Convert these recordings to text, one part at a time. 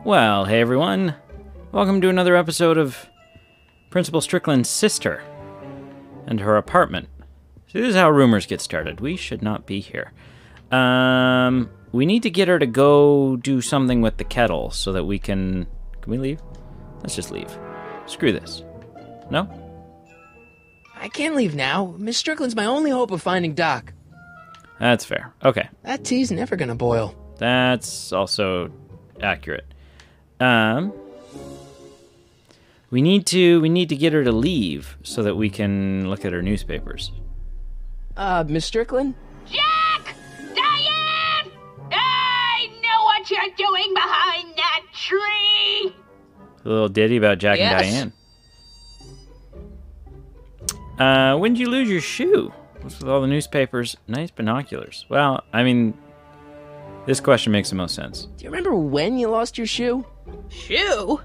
Well, hey everyone. Welcome to another episode of Principal Strickland's sister and her apartment. So this is how rumors get started. We should not be here. We need to get her to go do something with the kettle so that we can... Can we leave? Let's just leave. Screw this. No? I can't leave now. Miss Strickland's my only hope of finding Doc. That's fair. Okay. That tea's never gonna boil. That's also accurate. We need to get her to leave so that we can look at her newspapers. Miss Strickland? Jack! Diane! I know what you're doing behind that tree! A little ditty about Jack Yes. and Diane. When did you lose your shoe? What's with all the newspapers? Nice binoculars. Well, I mean, this question makes the most sense. Do you remember when you lost your shoe? Shoe?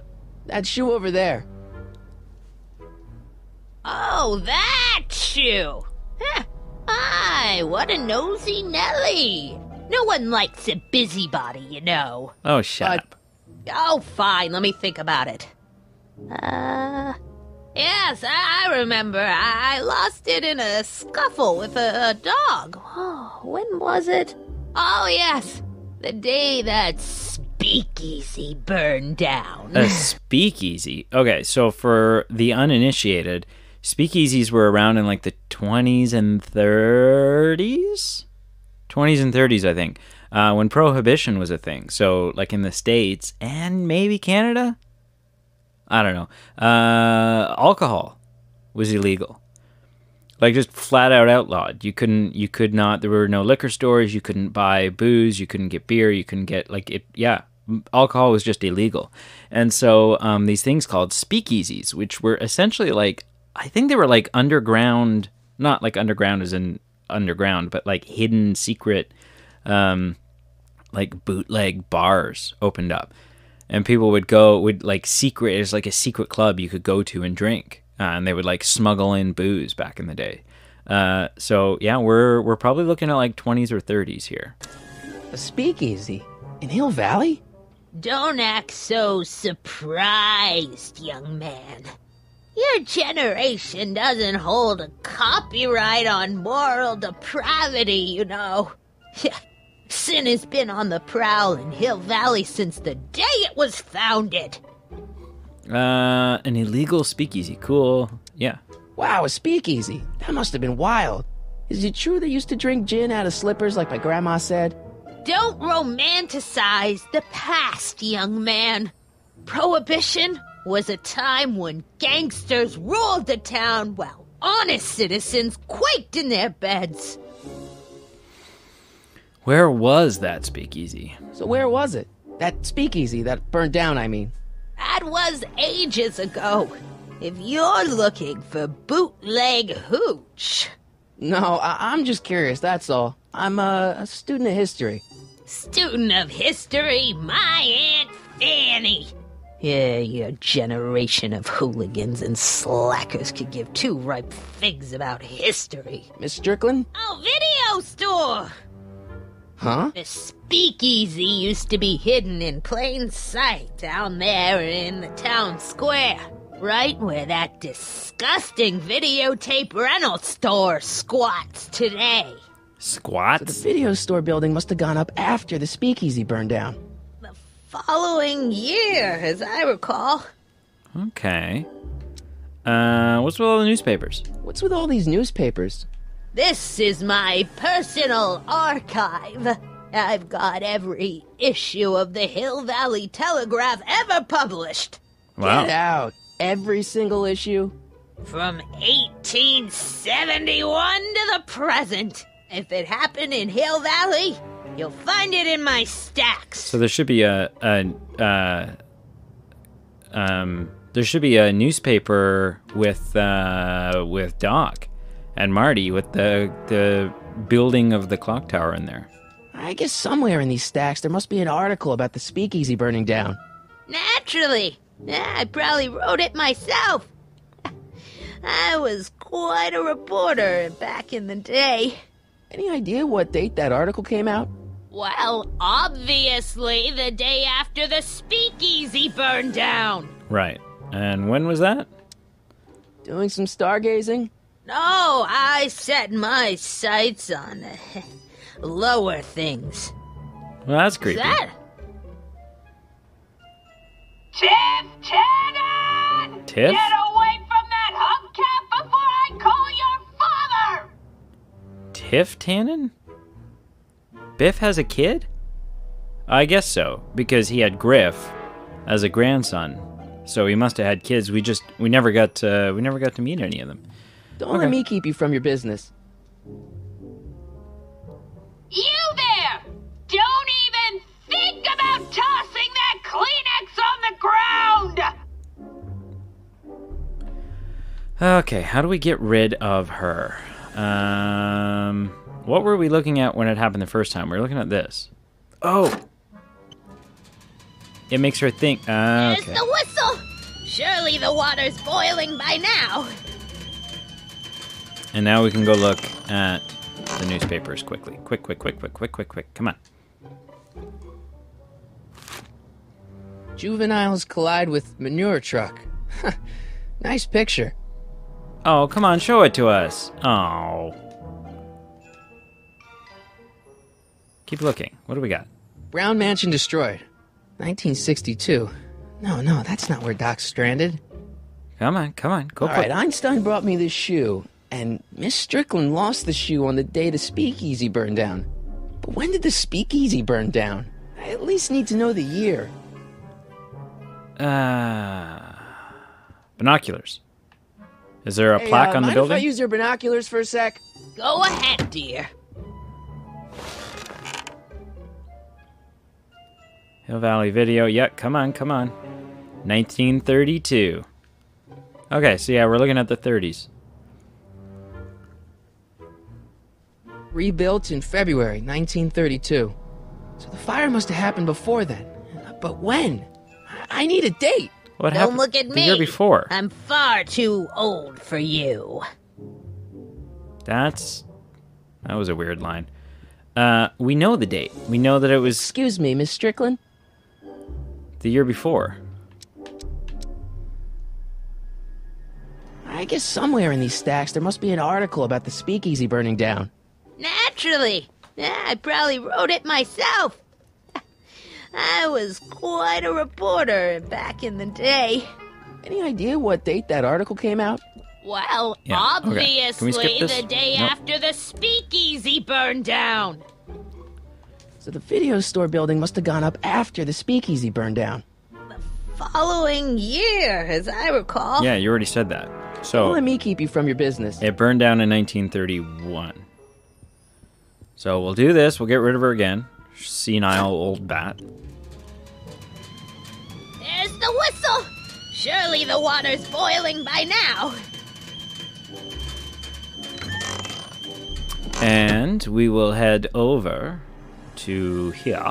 That shoe over there. Oh, that shoe! Huh. Aye, what a nosy Nelly! No one likes a busybody, you know. Oh, shut up. Oh, fine, let me think about it. Yes, I remember. I lost it in a scuffle with a dog. Oh, when was it? Oh, yes, the day that speakeasy burned down. A speakeasy. Okay, so for the uninitiated, speakeasies were around in like the 20s and 30s? 20s and 30s, I think, when Prohibition was a thing. So, like in the States and maybe Canada? I don't know. Alcohol was illegal. Like just flat out outlawed. You could not, there were no liquor stores, you couldn't buy booze, you couldn't get beer, you couldn't get, alcohol was just illegal. And so these things called speakeasies, which were essentially like, I think they were like underground, not like underground as in underground, but like hidden secret, like bootleg bars opened up. And people would secret, it was like a secret club you could go to and drink. And they would like smuggle in booze back in the day. So yeah, we're probably looking at like 20s or 30s here. A speakeasy? In Hill Valley? Don't act so surprised, young man. Your generation doesn't hold a copyright on moral depravity, you know. Sin has been on the prowl in Hill Valley since the day it was founded. An illegal speakeasy. Cool. Yeah. Wow, a speakeasy. That must have been wild. Is it true they used to drink gin out of slippers like my grandma said? Don't romanticize the past, young man. Prohibition was a time when gangsters ruled the town while honest citizens quaked in their beds. Where was that speakeasy? So where was it? That speakeasy that burned down, I mean. That was ages ago. If you're looking for bootleg hooch. No, I'm just curious, that's all. I'm a student of history. Student of history, my Aunt Fanny. Yeah, your generation of hooligans and slackers could give two ripe figs about history. Miss Strickland? Oh, video store! Huh? The speakeasy used to be hidden in plain sight down there in the town square. Right where that disgusting videotape rental store squats today. Squats? So the video store building must have gone up after the speakeasy burned down. The following year, as I recall. Okay. What's with all the newspapers? What's with all these newspapers? This is my personal archive. I've got every issue of the Hill Valley Telegraph ever published. Wow. Get out. Every single issue? From 1871 to the present. If it happened in Hill Valley, you'll find it in my stacks. So there should be a newspaper with Doc and Marty with the building of the clock tower in there. I guess somewhere in these stacks there must be an article about the speakeasy burning down. Naturally. I probably wrote it myself. I was quite a reporter back in the day. Any idea what date that article came out? Well, obviously the day after the speakeasy burned down. Right. And when was that? Doing some stargazing? No, I set my sights on lower things. Well, that's creepy. Is that? Tiff Tannen! Tiff? Get away from that hubcap before I call your father! Tiff Tannen? Biff has a kid? I guess so, because he had Griff as a grandson. So he must have had kids. We never got to meet any of them. Don't let me keep you from your business. You there! Don't even think about tossing that Kleenex on the ground! Okay, how do we get rid of her? What were we looking at when it happened the first time? We were looking at this. Oh! It makes her think. There's Okay. the whistle! Surely the water's boiling by now. And now we can go look at the newspapers quickly. Quick. Come on. Juveniles collide with manure truck. Nice picture. Oh, come on, show it to us. Oh. Keep looking. What do we got? Brown Mansion destroyed. 1962. No, that's not where Doc's stranded. Come on. Go All for right, it. Einstein brought me this shoe, and Miss Strickland lost the shoe on the day the speakeasy burned down. But when did the speakeasy burn down? I at least need to know the year. Binoculars. Is there a Hey, plaque on the mind building? if I use your binoculars for a sec? Go ahead, dear. Hill Valley Video. Yep, come on. 1932. Okay, so yeah, we're looking at the 30s. Rebuilt in February 1932. So the fire must have happened before then. But when? I need a date. What Don't happened look at the me. year before? I'm far too old for you. That was a weird line. We know the date. We know that it was Excuse me, Miss Strickland? the year before. I guess somewhere in these stacks there must be an article about the speakeasy burning down. Naturally. Yeah, I probably wrote it myself. I was quite a reporter back in the day. Any idea what date that article came out? Well, Yeah, okay. Can we skip obviously this? the day Nope. after the speakeasy burned down. So the video store building must have gone up after the speakeasy burned down. Following year, as I recall. Yeah, you already said that. Don't So let me keep you from your business. it burned down in 1931. So we'll do this. We'll get rid of her again. Senile old bat. There's the whistle. Surely the water's boiling by now. And we will head over to here.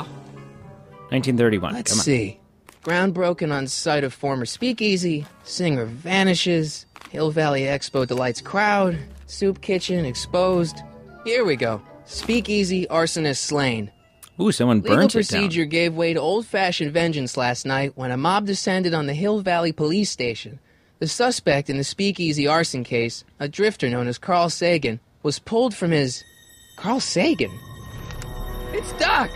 1931. Let's Come on. see. Ground broken on site of former speakeasy. Singer vanishes. Hill Valley Expo delights crowd. Soup kitchen exposed. Here we go. Speakeasy arsonist slain. Ooh, someone Legal burnt it down. procedure gave way to old-fashioned vengeance last night when a mob descended on the Hill Valley Police Station. The suspect in the speakeasy arson case, a drifter known as Carl Sagan, was pulled from his... Carl Sagan? It's Doc!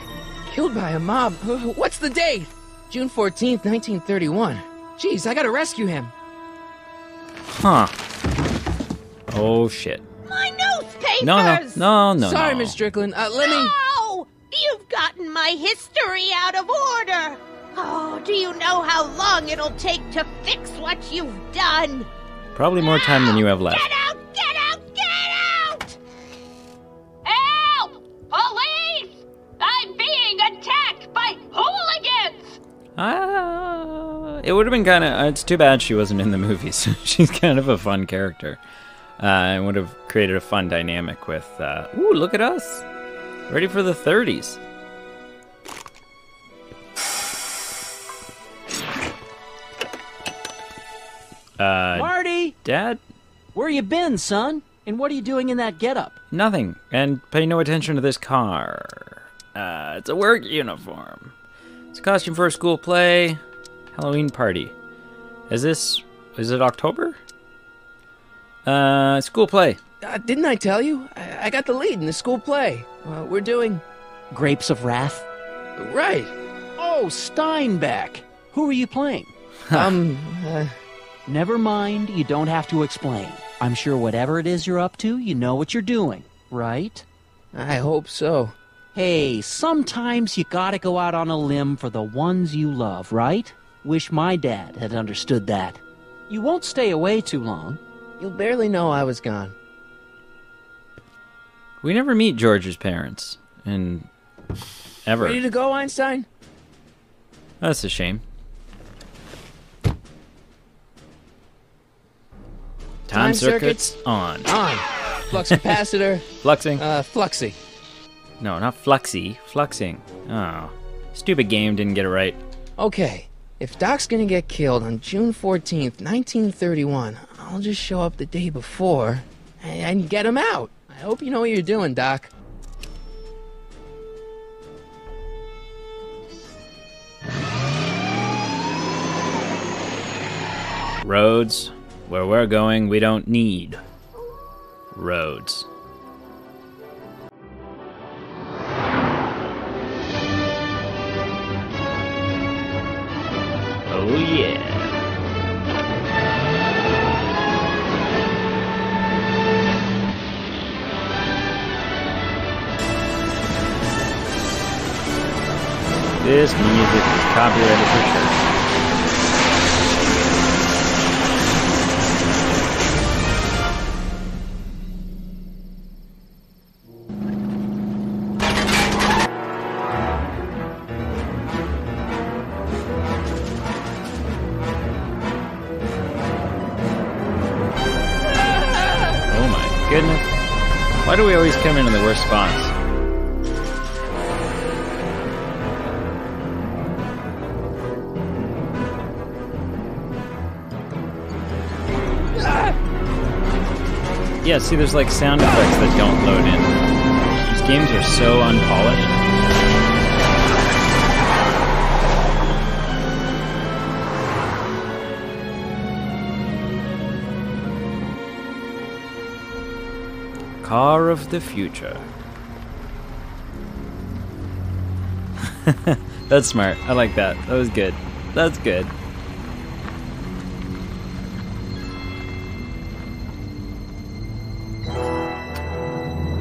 Killed by a mob. What's the date? June 14th, 1931. Jeez, I gotta rescue him. Huh. Oh, shit. My newspapers! No. Sorry, Miss Strickland. Let me... No! You've gotten my history out of order! Oh, do you know how long it'll take to fix what you've done? Probably more time than you have left. Get out! Get out! Get out! Help! Police! I'm being attacked by hooligans! It would have been kind of... It's too bad she wasn't in the movies. She's kind of a fun character. And would have created a fun dynamic with... ooh, look at us. Ready for the 30s. Marty! Dad? Where you been, son? And what are you doing in that getup? Nothing. And pay no attention to this car. It's a work uniform. It's a costume for a school play. Halloween party. Is it October? School play. Didn't I tell you? I got the lead in the school play. We're doing... Grapes of Wrath? Right. Oh, Steinbeck. Who are you playing? Never mind, you don't have to explain. I'm sure whatever it is you're up to, you know what you're doing, right? I hope so. Hey, sometimes you gotta go out on a limb for the ones you love, right? Wish my dad had understood that. You won't stay away too long. You'll barely know I was gone. We never meet George's parents. And... ever. Ready to go, Einstein? That's a shame. Time circuits on. On. Flux capacitor. Fluxing. Fluxy. No, not fluxy. Fluxing. Oh. Stupid game, didn't get it right. Okay. If Doc's gonna get killed on June 14th, 1931, I'll just show up the day before and get him out. I hope you know what you're doing, Doc. Roads. Where we're going, we don't need roads. Oh yeah. This music is copyrighted for church. Goodness. Why do we always come in the worst spots? Yeah, see, there's like sound effects that don't load in. These games are so unpolished. Car of the future. That's smart. I like that. That was good. That's good.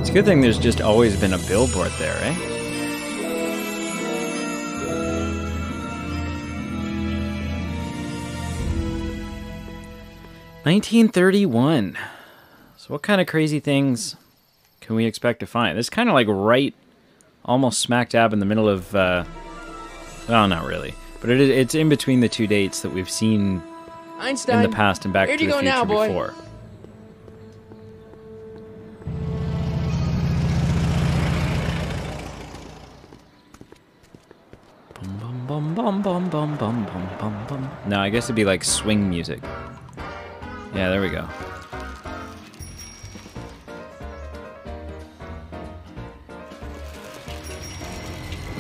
It's a good thing there's just always been a billboard there, eh? $1931. So what kind of crazy things can we expect to find? This is kind of like right, almost smack dab in the middle of, well, not really. But it's in between the two dates that we've seen Einstein, in the past and Back to the Future now, boy. before. Bum, bum, bum, bum, bum, bum, bum, bum, bum. No, I guess it'd be like swing music. Yeah, there we go.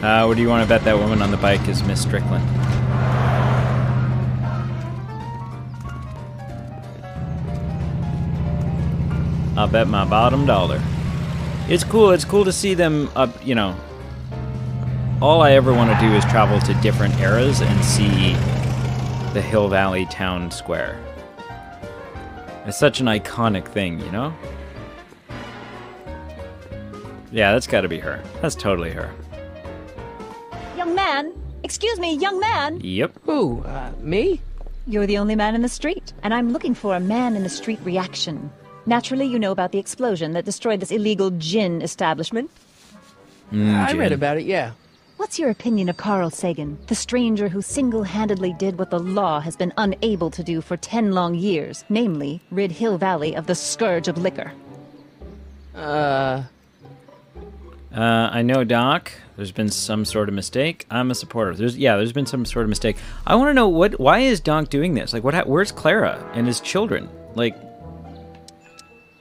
What do you want to bet that woman on the bike is Miss Strickland? I'll bet my bottom dollar. It's cool. It's cool to see them up, you know. All I ever want to do is travel to different eras and see the Hill Valley Town Square. It's such an iconic thing, you know? Yeah, that's got to be her. That's totally her. Young man! Excuse me, young man! Yep. Who, me? You're the only man in the street, and I'm looking for a man-in-the-street reaction. Naturally, you know about the explosion that destroyed this illegal gin establishment. I read about it, yeah. What's your opinion of Carl Sagan, the stranger who single-handedly did what the law has been unable to do for 10 long years, namely, rid Hill Valley of the scourge of liquor? I know, Doc. There's been some sort of mistake. I'm a supporter. There's been some sort of mistake. I want to know why is Doc doing this? Like, where's Clara and his children? Like,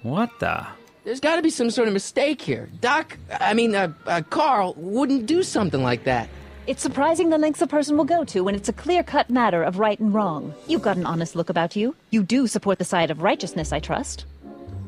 what the? There's got to be some sort of mistake here. Carl wouldn't do something like that. It's surprising the lengths a person will go to when it's a clear-cut matter of right and wrong. You've got an honest look about you. You do support the side of righteousness, I trust.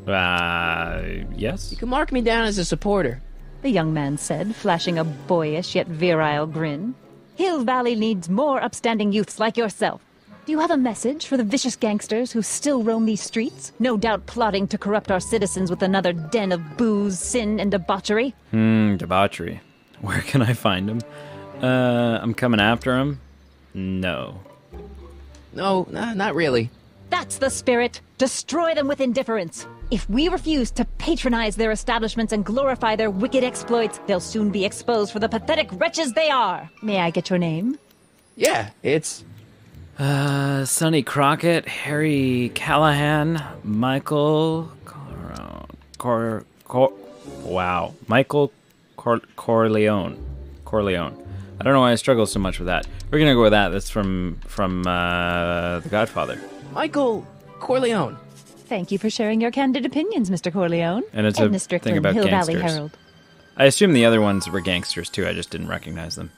Yes? You can mark me down as a supporter. The young man said, flashing a boyish yet virile grin. Hill Valley needs more upstanding youths like yourself. Do you have a message for the vicious gangsters who still roam these streets? No doubt plotting to corrupt our citizens with another den of booze, sin, and debauchery. Debauchery. Where can I find him? I'm coming after him? No. No, not really. That's the spirit. Destroy them with indifference. If we refuse to patronize their establishments and glorify their wicked exploits, they'll soon be exposed for the pathetic wretches they are. May I get your name? Yeah, it's... Sonny Crockett, Harry Callahan, Michael... Michael Corleone. I don't know why I struggle so much with that. We're gonna go with that. That's from The Godfather. Michael Corleone. Thank you for sharing your candid opinions, Mr. Corleone. And it's Edna a Strickland, thing about Hill gangsters. Valley Herald. I assume the other ones were gangsters too. I just didn't recognize them.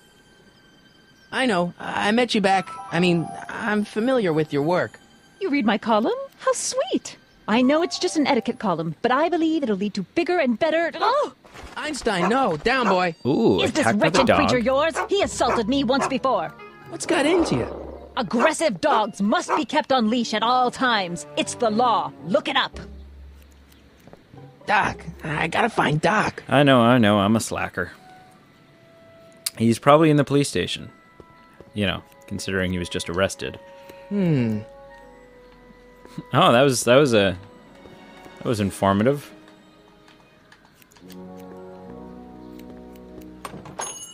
I know. I met you back. I'm familiar with your work. You read my column? How sweet. I know it's just an etiquette column, but I believe it'll lead to bigger and better... Oh! Einstein, no. Down, boy. Ooh, Is this attacked by the wretched dog. creature yours? He assaulted me once before. What's got into you? Aggressive dogs must be kept on leash at all times. It's the law. Look it up. Doc. I gotta find Doc. I know. I'm a slacker. He's probably in the police station. You know, considering he was just arrested. Oh, that was informative.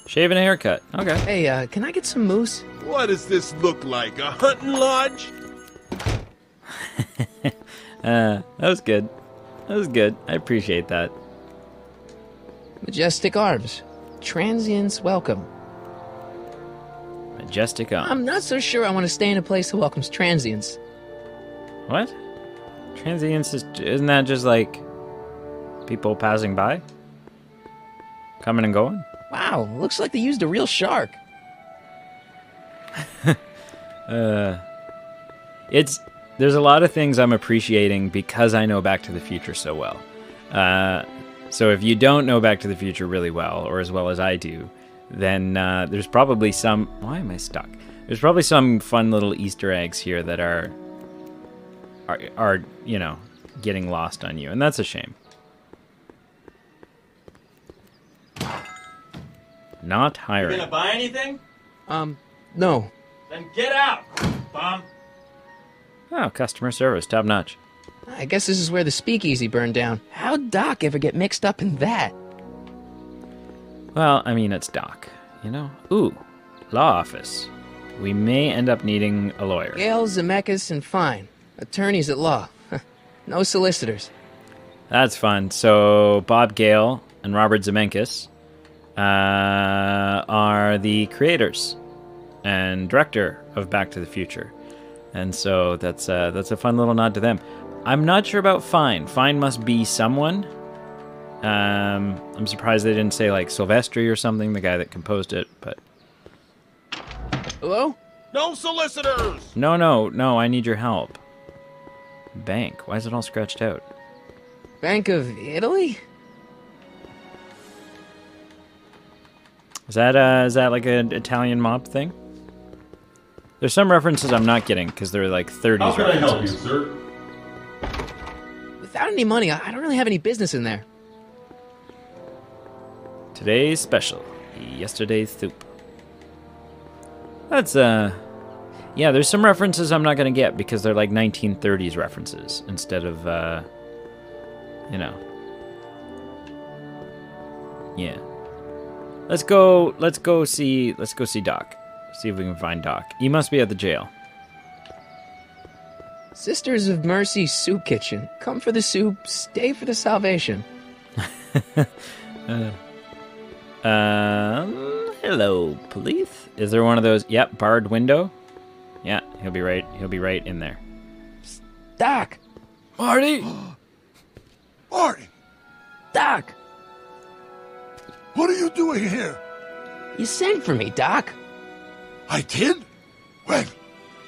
Shave and a haircut. Okay. Hey, can I get some moose? What does this look like, a hunting lodge? That was good. I appreciate that. Majestic arms. Transients welcome. Majestic arm. I'm not so sure I want to stay in a place that welcomes transients. What? Transients isn't that just like people passing by? Coming and going? Wow, looks like they used a real shark. There's a lot of things I'm appreciating because I know Back to the Future so well. So if you don't know Back to the Future really well, or as well as I do, then there's probably some... Why am I stuck? There's probably some fun little Easter eggs here that are you know, getting lost on you, and that's a shame. Not hiring. You gonna buy anything? No. Then get out, bum. Oh, customer service, top notch. I guess this is where the speakeasy burned down. How'd Doc ever get mixed up in that? Well, I mean, it's Doc, you know? Ooh, law office. We may end up needing a lawyer. Gale, Zemeckis, and Fine. Attorneys at law. No solicitors. That's fun. So, Bob Gale and Robert Zemeckis are the creators and director of Back to the Future. And so that's a fun little nod to them. I'm not sure about Fine. Fine must be someone. I'm surprised they didn't say like Silvestri or something, the guy that composed it, but... Hello? No solicitors! No, I need your help. Bank. Why is it all scratched out? Bank of Italy? Is that like an Italian mob thing? There's some references I'm not getting because they're like 30s How can I references. help you, sir? Without any money, I don't really have any business in there. Today's special. Yesterday's soup. That's yeah, there's some references I'm not gonna get because they're like 1930s references instead of you know. Yeah. Let's go see Doc. See if we can find Doc. He must be at the jail. Sisters of Mercy Soup Kitchen. Come for the soup, stay for the salvation. Hello, police. Is there one of those? Yep, barred window. Yeah, he'll be right in there. Doc! Marty! Marty! Doc! What are you doing here? You sent for me, Doc. I did? When?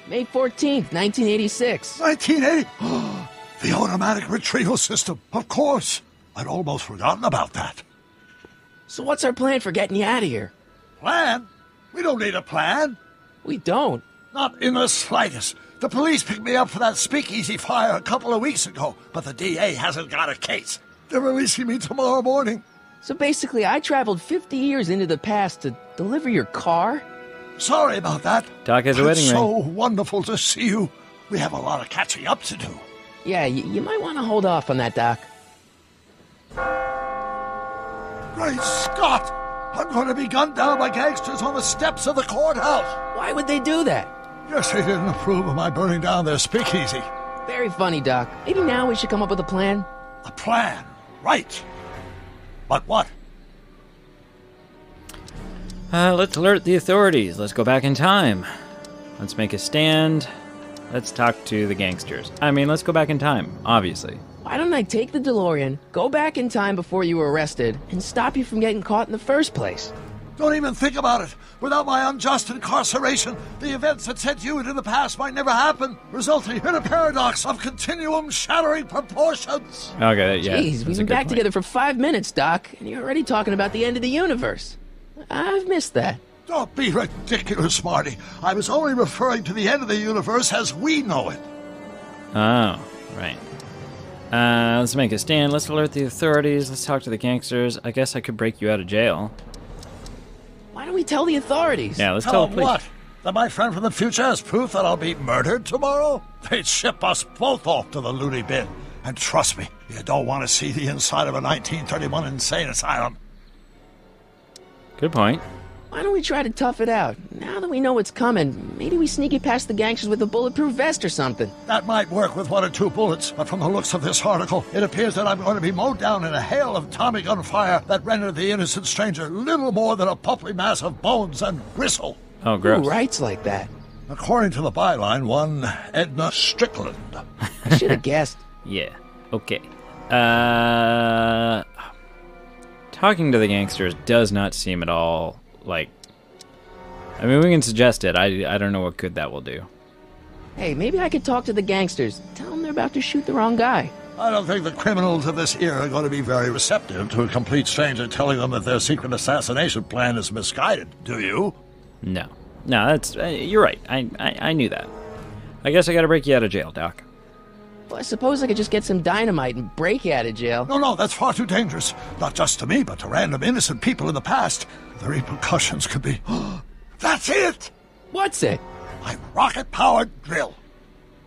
May 14th, 1986. 1980? The automatic retrieval system, of course. I'd almost forgotten about that. So what's our plan for getting you out of here? Plan? We don't need a plan. We don't. Not in the slightest. The police picked me up for that speakeasy fire a couple of weeks ago, but the DA hasn't got a case. They're releasing me tomorrow morning. So basically, I traveled 50 years into the past to deliver your car? Sorry about that. Doc has a wedding It's ring. so wonderful to see you. We have a lot of catching up to do. Yeah, you might want to hold off on that, Doc. Great Scott! I'm going to be gunned down by gangsters on the steps of the courthouse. Why would they do that? Guess they didn't approve of my burning down their speakeasy. Very funny, Doc. Maybe now we should come up with a plan. A plan, right. But what? Let's alert the authorities. Let's go back in time. Let's make a stand. Let's talk to the gangsters. I mean, let's go back in time, obviously. Why don't I take the DeLorean, go back in time before you were arrested, and stop you from getting caught in the first place? Don't even think about it. Without my unjust incarceration, the events that sent you into the past might never happen, resulting in a paradox of continuum-shattering proportions. Okay, yeah. Jeez, that's we've a been good back point. together for 5 minutes, Doc, and you're already talking about the end of the universe. I've missed that. Don't be ridiculous, Marty. I was only referring to the end of the universe as we know it. Oh, right. Let's make a stand. Let's alert the authorities. Let's talk to the gangsters. I guess I could break you out of jail. Why don't we tell the authorities? Yeah, let's Tell tell them the police. what? That my friend from the future has proof that I'll be murdered tomorrow? They'd ship us both off to the loony bin. And trust me, you don't want to see the inside of a 1931 insane asylum. Good point. Why don't we try to tough it out? Now that we know what's coming, maybe we sneak it past the gangsters with a bulletproof vest or something. That might work with 1 or 2 bullets, but from the looks of this article, it appears that I'm going to be mowed down in a hail of Tommy gun fire that rendered the innocent stranger little more than a pulpy mass of bones and gristle. Oh, gross. Who writes like that? According to the byline, one Edna Strickland. I should have guessed. Yeah. Okay. Talking to the gangsters does not seem at all like... I mean, we can suggest it. I don't know what good that will do. Hey, maybe I could talk to the gangsters. Tell them they're about to shoot the wrong guy. I don't think the criminals of this era are going to be very receptive to a complete stranger telling them that their secret assassination plan is misguided, do you? No. No, that's... you're right. I knew that. I guess I gotta break you out of jail, Doc. Well, I suppose I could just get some dynamite and break you out of jail. No, that's far too dangerous. Not just to me, but to random innocent people in the past. The repercussions could be... That's it! What's it? My rocket-powered drill.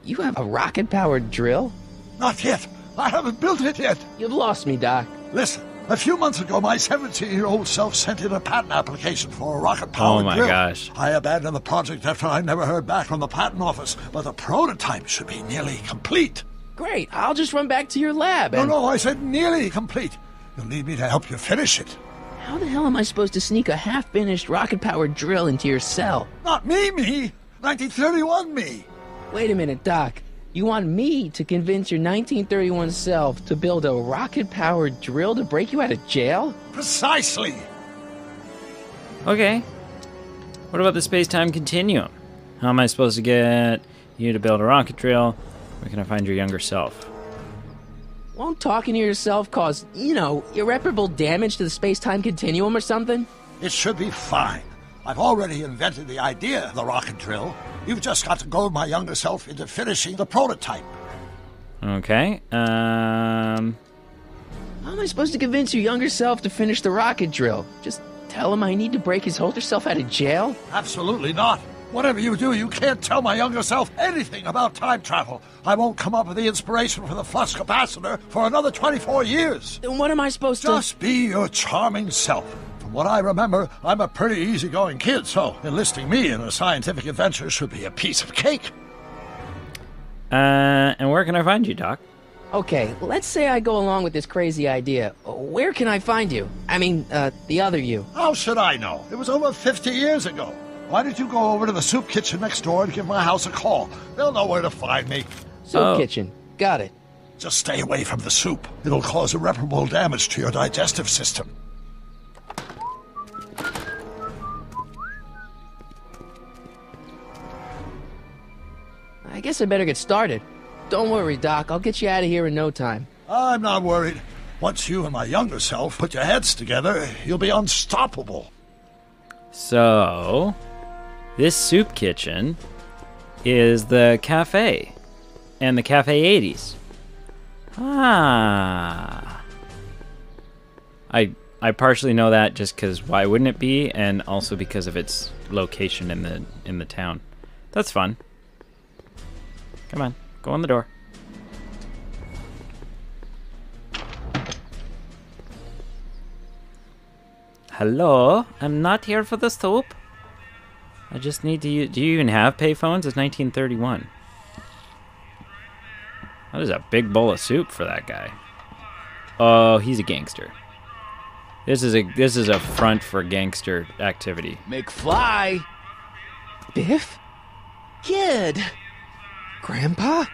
You have a rocket-powered drill? Not yet. I haven't built it yet. You've lost me, Doc. Listen, a few months ago, my 17-year-old self sent in a patent application for a rocket-powered Oh, my drill. gosh. I abandoned the project after I never heard back from the patent office, but the prototype should be nearly complete. Great, I'll just run back to your lab and... No, I said nearly complete. You'll need me to help you finish it. How the hell am I supposed to sneak a half-finished rocket-powered drill into your cell? Not me. 1931 me. Wait a minute, Doc. You want me to convince your 1931 self to build a rocket-powered drill to break you out of jail? Precisely. Okay. What about the space-time continuum? How am I supposed to get you to build a rocket drill? Where can I find your younger self? Won't talking to yourself cause, irreparable damage to the space-time continuum or something? It should be fine. I've already invented the idea of the rocket drill. You've just got to goad my younger self into finishing the prototype. Okay. How am I supposed to convince your younger self to finish the rocket drill? Just tell him I need to break his older self out of jail? Absolutely not. Whatever you do, you can't tell my younger self anything about time travel. I won't come up with the inspiration for the flux capacitor for another 24 years. Then what am I supposed to... Just be your charming self. From what I remember, I'm a pretty easygoing kid, so enlisting me in a scientific adventure should be a piece of cake. And where can I find you, Doc? Okay, let's say I go along with this crazy idea. Where can I find you? I mean, the other you. How should I know? It was over 50 years ago. Why don't you go over to the soup kitchen next door and give my house a call? They'll know where to find me. Soup kitchen. Got it. Just stay away from the soup. It'll cause irreparable damage to your digestive system. I guess I better get started. Don't worry, Doc. I'll get you out of here in no time. I'm not worried. Once you and my younger self put your heads together, you'll be unstoppable. So, this soup kitchen is the cafe. And the Cafe 80s. Ah. I partially know that just because why wouldn't it be? And also because of its location in the town. That's fun. Come on, go on the door. Hello, I'm not here for the soup. I just need to do you even have payphones? It's 1931. That is a big bowl of soup for that guy. Oh, he's a gangster. This is a front for gangster activity. McFly! Biff? Kid! Grandpa?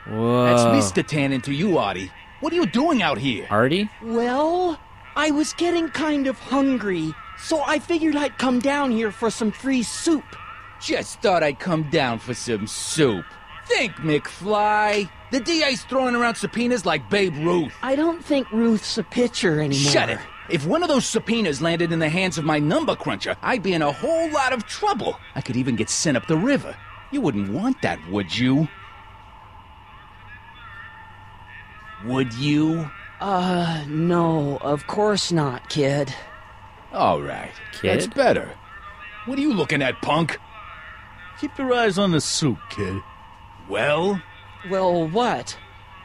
Whoa. That's Mr. Tannen to you, Artie. What are you doing out here? Artie? Well, I was getting kind of hungry, so I figured I'd come down here for some free soup. Just thought I'd come down for some soup. Think, McFly. The DA's throwing around subpoenas like Babe Ruth. I don't think Ruth's a pitcher anymore. Shut it. If one of those subpoenas landed in the hands of my number cruncher, I'd be in a whole lot of trouble. I could even get sent up the river. You wouldn't want that, would you? Would you? No, of course not, kid. All right. Kid? That's better. What are you looking at, punk? Keep your eyes on the soup, kid. Well? Well, what?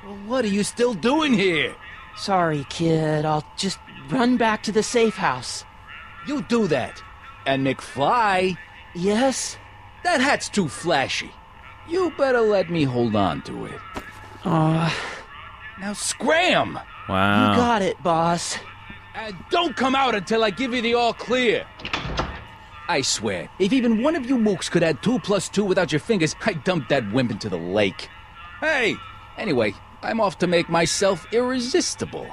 Well, what are you still doing here? Sorry, kid. I'll just run back to the safe house. You do that. And McFly... Yes? That hat's too flashy. You better let me hold on to it. Now scram! Wow. You got it, boss. And don't come out until I give you the all clear. I swear, if even one of you mooks could add 2 + 2 without your fingers, I'd dump that wimp into the lake. Hey! Anyway, I'm off to make myself irresistible.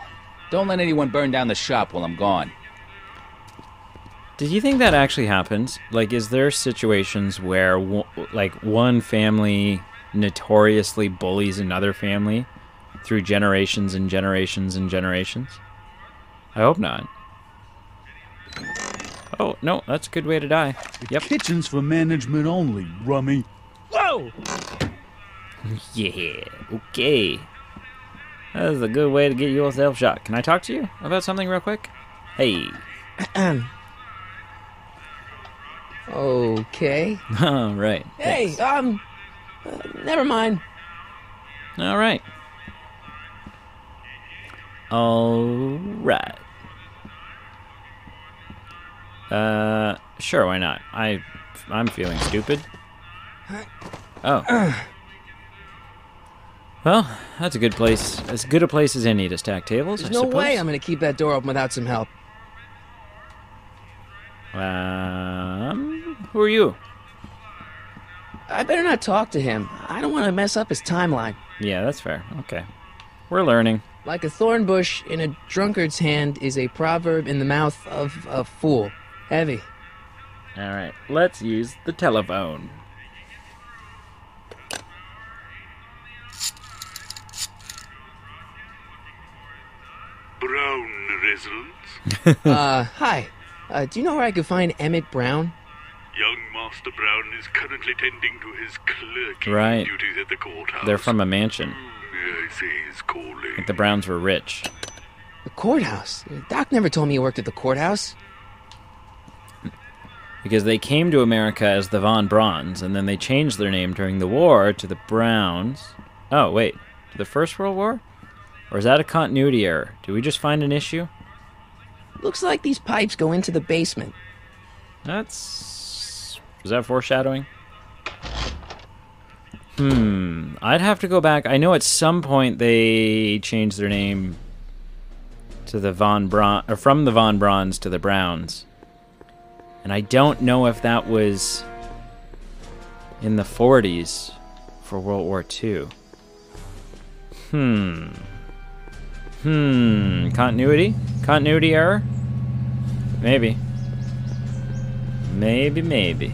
Don't let anyone burn down the shop while I'm gone. Did you think that actually happens? Like, is there situations where, one family notoriously bullies another family through generations and generations and generations? I hope not. Oh, no, that's a good way to die. The kitchen's for management only, rummy. Whoa! Yeah, okay. That is a good way to get yourself shot. Can I talk to you about something real quick? Hey. Okay. All right. Hey, never mind. All right. All right. Sure, why not? I'm feeling stupid. Oh. Well, that's a good place. As good a place as any to stack tables, There's I no suppose. way I'm gonna keep that door open without some help. Who are you? I better not talk to him. I don't want to mess up his timeline. Yeah, that's fair. Okay. We're learning. Like a thorn bush in a drunkard's hand is a proverb in the mouth of a fool. Heavy. All right, let's use the telephone. Brown results? Hi. Do you know where I could find Emmett Brown? Young Master Brown is currently tending to his clerking Right. duties at the courthouse. They're from a mansion. I say he's calling. Like the Browns were rich. The courthouse? Doc never told me he worked at the courthouse. Because they came to America as the Von Brauns, and then they changed their name during the war to the Browns. Oh, wait. To the First World War? Or is that a continuity error? Did we just find an issue? Looks like these pipes go into the basement. Is that foreshadowing? I'd have to go back. I know at some point they changed their name to the Von Braun, or from the Von Brauns to the Browns. And I don't know if that was in the 40s for World War II. Continuity? Continuity error? Maybe. Maybe.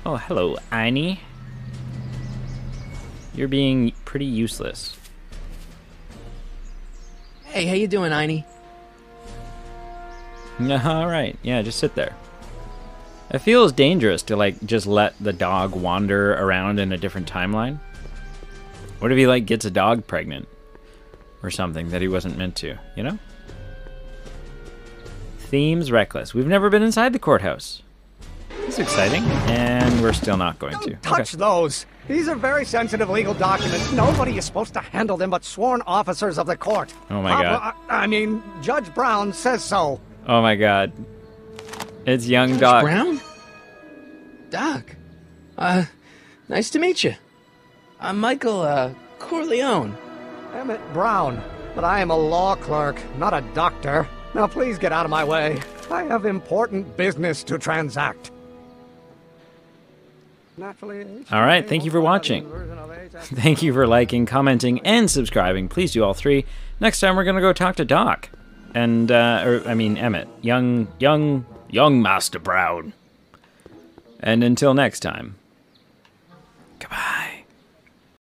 Oh, hello, Annie. You're being pretty useless. Hey, how you doing, Einie? All right. Yeah, just sit there. It feels dangerous to, like, just let the dog wander around in a different timeline. What if he, like, gets a dog pregnant? Or something that he wasn't meant to, you know? Themes reckless. We've never been inside the courthouse. This is exciting, and we're still not going to. Touch those. These are very sensitive legal documents. Nobody is supposed to handle them but sworn officers of the court. Oh my God. I mean, Judge Brown says so. Oh my God. It's young Doc. Brown? Doc. Nice to meet you. I'm Michael, Corleone. Emmett Brown. But I am a law clerk, not a doctor. Now please get out of my way. I have important business to transact. All right, thank you for watching. Thank you for liking, commenting, and subscribing. Please do all three. Next time we're gonna go talk to Doc, and Emmett, young Master Brown. And until next time, goodbye.